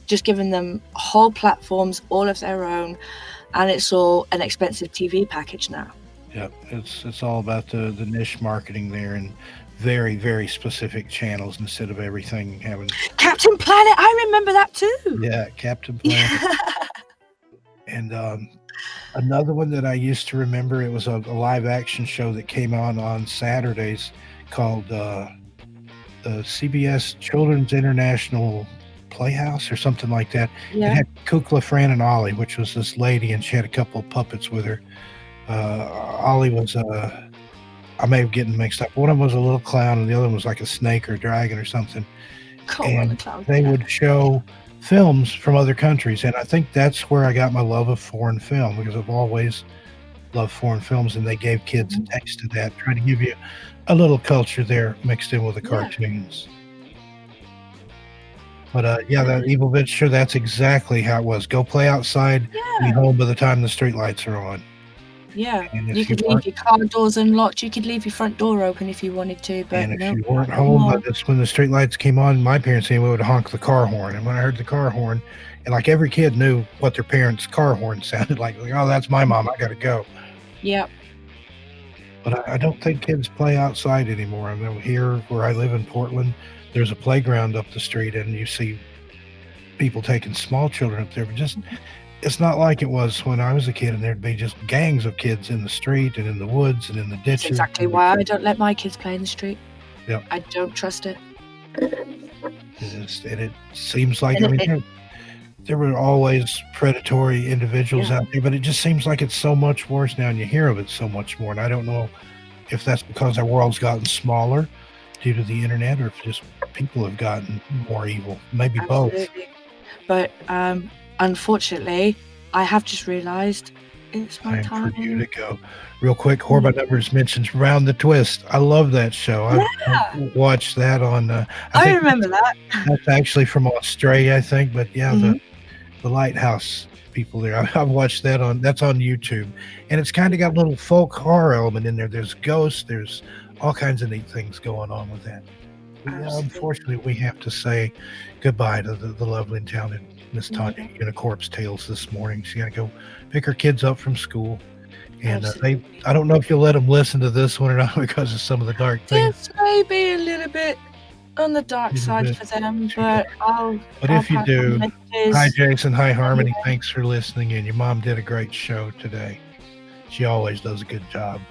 just given them whole platforms all of their own, and it's all an expensive TV package now. Yeah, it's all about the niche marketing there, and very, very specific channels instead of everything having. Captain Planet, I remember that too. Yeah, Captain Planet. And another one that I used to remember, it was a live action show that came on Saturdays called the CBS Children's International Playhouse or something like that. Yeah. It had Kukla, Fran, and Ollie, which was this lady, and she had a couple of puppets with her. Ollie was I may be getting mixed up. One of them was a little clown, and the other one was like a snake or a dragon or something. And they would show films from other countries, and I think that's where I got my love of foreign film, because I've always loved foreign films, and they gave kids a taste of that, trying to give you a little culture there mixed in with the cartoons. But that Evil Bitch, sure, that's exactly how it was. Go play outside, be home by the time the street lights are on. Yeah, you could leave your car doors unlocked. You could leave your front door open if you wanted to. But and if you weren't home by this, when the street lights came on, my parents anyway would honk the car horn. And when I heard the car horn, and like every kid knew what their parents' car horn sounded like, oh, that's my mom, I got to go. Yep. But I don't think kids play outside anymore. I know here where I live in Portland, there's a playground up the street, and you see people taking small children up there, but just it's not like it was when I was a kid, and there'd be just gangs of kids in the street and in the woods and in the ditches. That's exactly why I don't let my kids play in the street. Yep. I don't trust it. And it seems like there were always predatory individuals Yeah. out there, but it just seems like it's so much worse now, and you hear of it so much more. And I don't know if that's because our world's gotten smaller due to the internet, or if just people have gotten more evil. Maybe both. Absolutely. But unfortunately, I have just realised it's my Time for you time. to go. Real quick, Horba Numbers mentions Round the Twist. I love that show. I've Yeah, watched that on. I I think remember that. that's actually from Australia, I think. But yeah, Mhm. the Lighthouse people there. I've watched that on. That's on YouTube, and it's kind of got a little folk horror element in there. There's ghosts. There's all kinds of neat things going on with that. But yeah, Absolutely. unfortunately, we have to say goodbye to the lovely and talented Miss Tanya Yeah. Unicorp's Tales this morning. She got to go pick her kids up from school. And Absolutely. I don't know if you'll let them listen to this one or not because of some of the dark things. This may be a little bit on the dark Little side bit for them, too but dark. But I'll if you pass on the do, hi messages. Jason, hi Harmony, thanks for listening in. Your mom did a great show today. She always does a good job.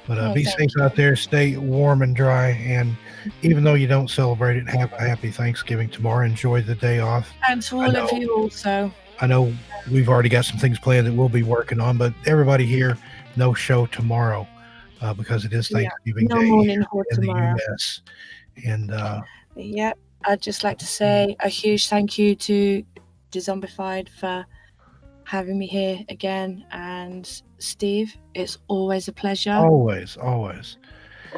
But Oh, be thank safe out there, stay warm and dry, and even though you don't celebrate it, have a happy Thanksgiving tomorrow. Enjoy the day off. And to all of you also. I know we've already got some things planned that we'll be working on, but everybody here, no show tomorrow because it is Yeah, Thanksgiving no Day morning here horde in the tomorrow. U.S. And Yeah, I'd just like to say a huge thank you to Dezombified for having me here again, and Steve, it's always a pleasure. always.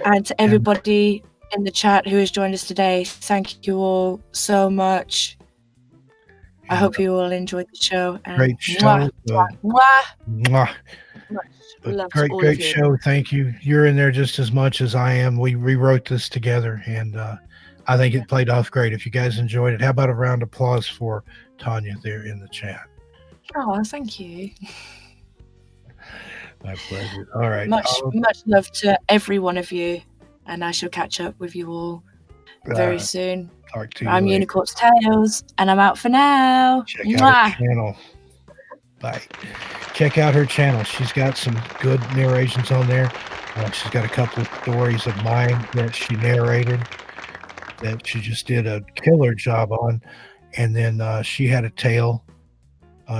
And to everybody in the chat who has joined us today, thank you all so much. I hope you all enjoyed the show. And great show. much love to all Great of you. show. Thank you. You're in there just as much as I am. We rewrote this together, and I think it played off great. If you guys enjoyed it, how about a round of applause for Tanya there in the chat? Oh, thank you. My pleasure. All right. Much love to every one of you, and I shall catch up with you all very soon. Talk to you I'm later. Unicorp's Tales, and I'm out for now. Check out her channel. Bye. Check out her channel. She's got some good narrations on there. She's got a couple of stories of mine that she narrated that she just did a killer job on. And then she had a tale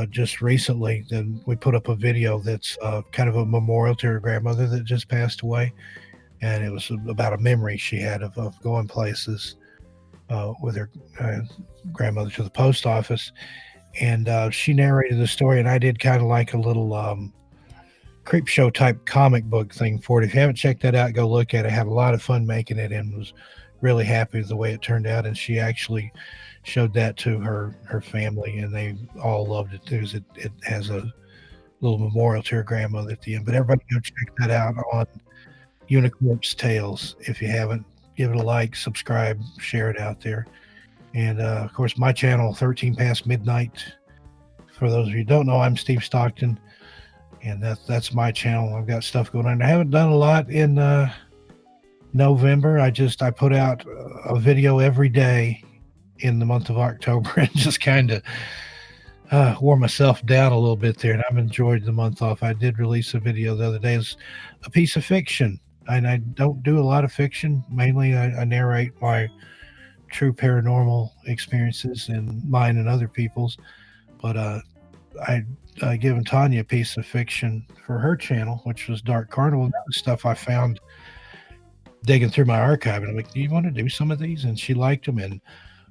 just recently. Then we put up a video that's kind of a memorial to her grandmother that just passed away. And it was about a memory she had of going places with her grandmother to the post office. And she narrated the story, and I did kind of like a little creep show type comic book thing for it. If you haven't checked that out, go look at it. I had a lot of fun making it and was really happy with the way it turned out. And she actually showed that to her family, and they all loved it too. It has a little memorial to her grandmother at the end. But everybody go check that out on Unicorp's Tales. If you haven't, give it a like, subscribe, share it out there. And of course, my channel, 13 Past Midnight. For those of you who don't know, I'm Steve Stockton, and that's my channel. I've got stuff going on. I haven't done a lot in November. I put out a video every day in the month of October, and just kind of wore myself down a little bit there. And I've enjoyed the month off. I did release a video the other day as a piece of fiction, and I don't do a lot of fiction. Mainly, I narrate my true paranormal experiences and mine and other people's. But I given Tanya a piece of fiction for her channel, which was Dark Carnival. That was stuff I found digging through my archive, and I'm like, do you want to do some of these? And she liked them, and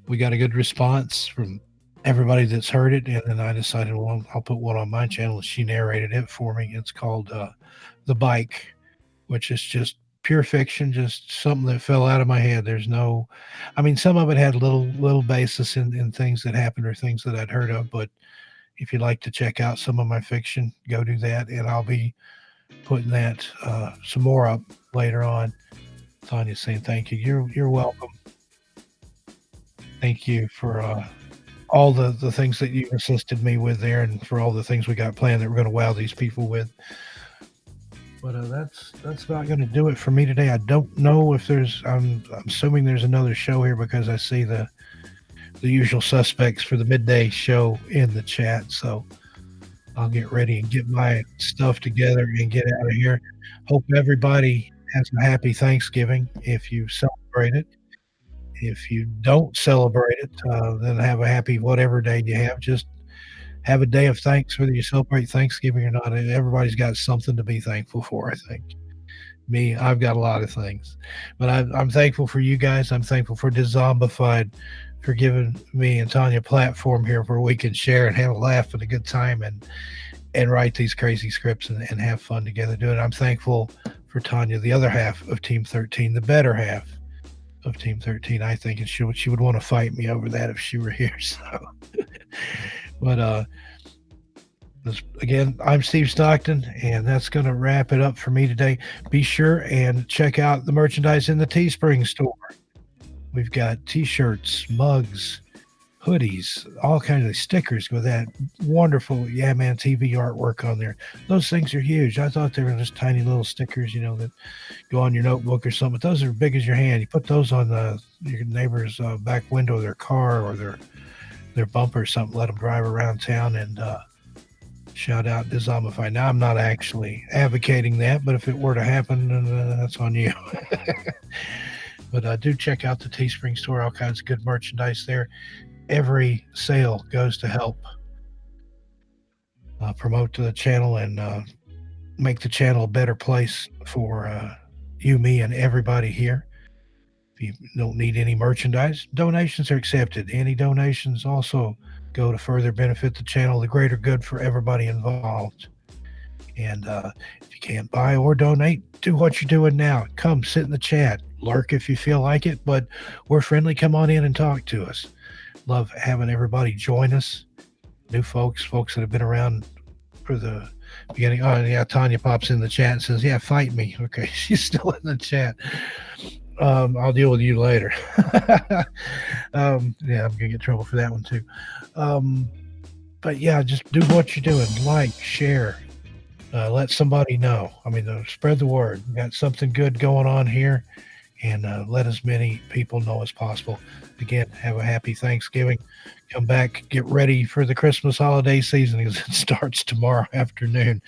we got a good response from everybody that's heard it. And then I decided, well, I'll put one on my channel, and she narrated it for me. It's called The Bike, which is just pure fiction, just something that fell out of my head. There's no, I mean, some of it had little basis in things that happened or things that I'd heard of. But if you'd like to check out some of my fiction, go do that, and I'll be putting that some more up later on. Tanya saying thank you. You're welcome. Thank you for all the things that you assisted me with there, and for all the things we got planned that we're going to wow these people with. But that's about going to do it for me today. I don't know if I'm assuming there's another show here because I see the usual suspects for the midday show in the chat. So I'll get ready and get my stuff together and get out of here. Hope everybody has a happy Thanksgiving if you celebrate it. If you don't celebrate it, then have a happy whatever day you have. Just have a day of thanks, whether you celebrate Thanksgiving or not. Everybody's got something to be thankful for, I think. Me, I've got a lot of things, but I'm thankful for you guys. I'm thankful for Dezombified for giving me and Tanya a platform here where we can share and have a laugh and a good time and write these crazy scripts and have fun together doing it. I'm thankful for Tanya, the other half of Team 13, the better half of Team 13, I think, and she would want to fight me over that if she were here. So, but again, I'm Steve Stockton, and that's going to wrap it up for me today. Be sure and check out the merchandise in the Teespring store. We've got T-shirts, mugs, hoodies, all kinds of stickers with that wonderful Yeah Man TV artwork on there. Those things are huge. I thought they were just tiny little stickers, that go on your notebook or something. But those are big as your hand. You put those on your neighbor's back window of their car or their bumper or something. Let them drive around town and shout out Dezombified. Now, I'm not actually advocating that, but if it were to happen, that's on you. But do check out the Teespring store. All kinds of good merchandise there. Every sale goes to help promote the channel and make the channel a better place for you, me, and everybody here. If you don't need any merchandise, donations are accepted. Any donations also go to further benefit the channel, the greater good for everybody involved. And if you can't buy or donate, do what you're doing now. Come sit in the chat. Lurk if you feel like it, but we're friendly. Come on in and talk to us. Love having everybody join us. New folks that have been around for the beginning. Oh, yeah, Tanya pops in the chat and says, yeah, fight me. Okay, she's still in the chat. I'll deal with you later. Yeah, I'm going to get in trouble for that one too. But yeah, just do what you're doing. Like, share, let somebody know. I mean, spread the word. We got something good going on here, and let as many people know as possible. Again, have a happy Thanksgiving. Come back, get ready for the Christmas holiday season because it starts tomorrow afternoon.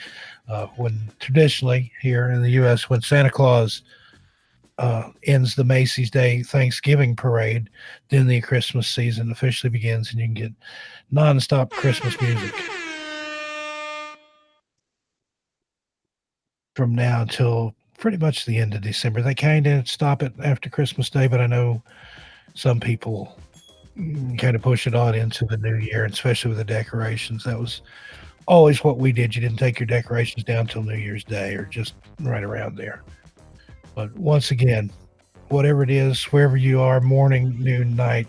When traditionally here in the U.S., when Santa Claus ends the Macy's Day Thanksgiving parade, then the Christmas season officially begins, and you can get nonstop Christmas music from now until pretty much the end of December. They kind of stop it after Christmas Day, but I know some people kind of push it on into the new year, and especially with the decorations. That was always what we did. You didn't take your decorations down till New Year's Day or just right around there. But once again, whatever it is, wherever you are, morning, noon, night,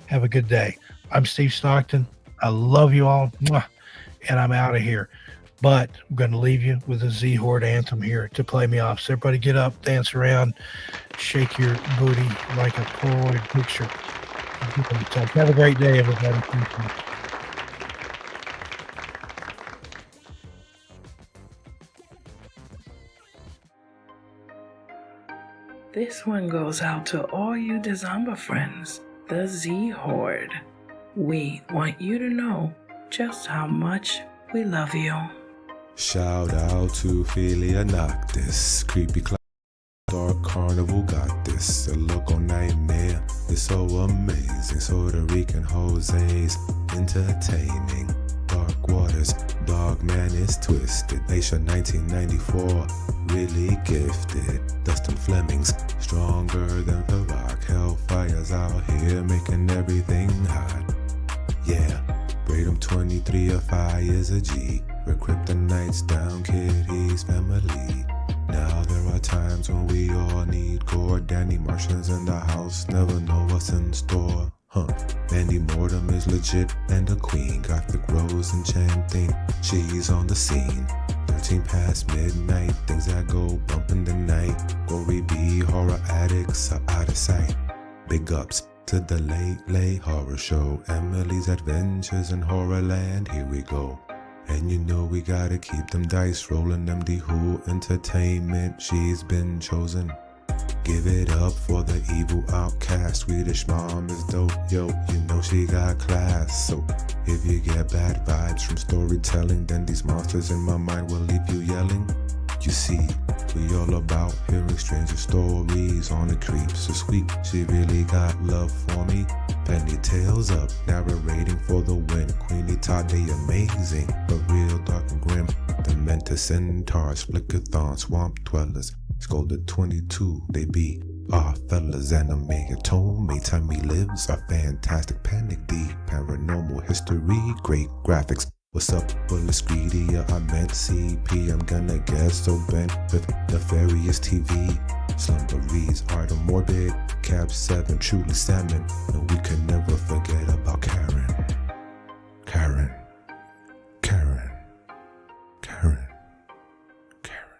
have a good day. I'm Steve Stockton. I love you all, and I'm out of here. But I'm going to leave you with a Z-Horde anthem here to play me off. So everybody get up, dance around, shake your booty like a Polaroid picture. Have a great day, everybody. This one goes out to all you Dezomba friends, the Z-Horde. We want you to know just how much we love you. Shout out to Philia Noctis, creepy cloud, dark carnival got this. A local nightmare, it's so amazing. Puerto Rican Jose's entertaining. Dark waters, dog man is twisted. Asia 1994, really gifted. Dustin Flemings, stronger than the rock. Hellfire's out here making everything hot. Yeah, Braden 23 of fire's a G. We're kryptonites down, Kitty's family. Now there are times when we all need gore. Danny Martians in the house, never know what's in store. Mandy Mortem is legit and a queen. Gothic Rose enchanting, she's on the scene. 13 past midnight, things that go bump in the night. Gory B, horror addicts are out of sight. Big ups to the late horror show. Emily's Adventures in Horrorland, here we go. And you know we gotta keep them dice rolling. MD Who Entertainment, she's been chosen. Give it up for the evil outcast. Swedish mom is dope, yo, you know she got class. So if you get bad vibes from storytelling, then these monsters in my mind will leave you yelling. You see, we all about hearing stranger stories on the creeps. So sweet, she really got love for me. Penny tails up, narrating for the win. Queenie Todd, they amazing, but real dark and grim. Dementor centaurs, flickathon, swamp dwellers. Scolded 22, they be our fellas. Anime Atome, time he lives. A fantastic panic, deep paranormal history, great graphics. What's up, Bullet Greedier? I meant CP. I'm gonna guess so bent with nefarious TV. Slumberies are the morbid. Cap 7, truly salmon. And we can never forget about Karen. Karen. Karen. Karen. Karen.